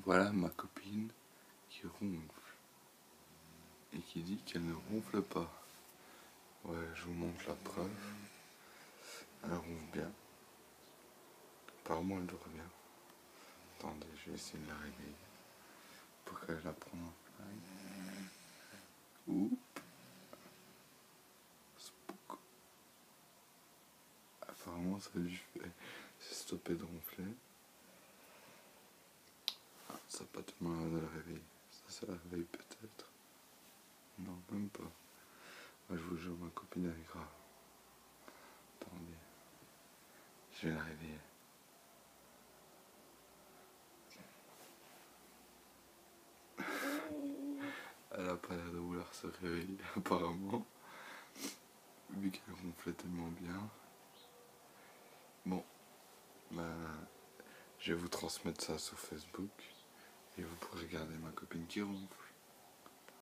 Voilà ma copine qui ronfle et qui dit qu'elle ne ronfle pas. Ouais, je vous montre la preuve. Elle ronfle bien. Apparemment elle dort bien. Attendez, je vais essayer de la réveiller pour qu'elle la prenne en fly. Oups. Spook. Apparemment ça lui fait stopper de ronfler. Ah, ça n'a pas tout le mal de la réveiller. Ça la réveille peut-être. Non, même pas. Moi, je vous jure, ma copine elle est grave. Attendez. Je vais la réveiller. Elle a pas l'air de vouloir se réveiller, apparemment. Vu qu'elle ronflait tellement bien. Bon, ben, je vais vous transmettre ça sur Facebook. Et vous pourrez regarder ma copine qui ronfle.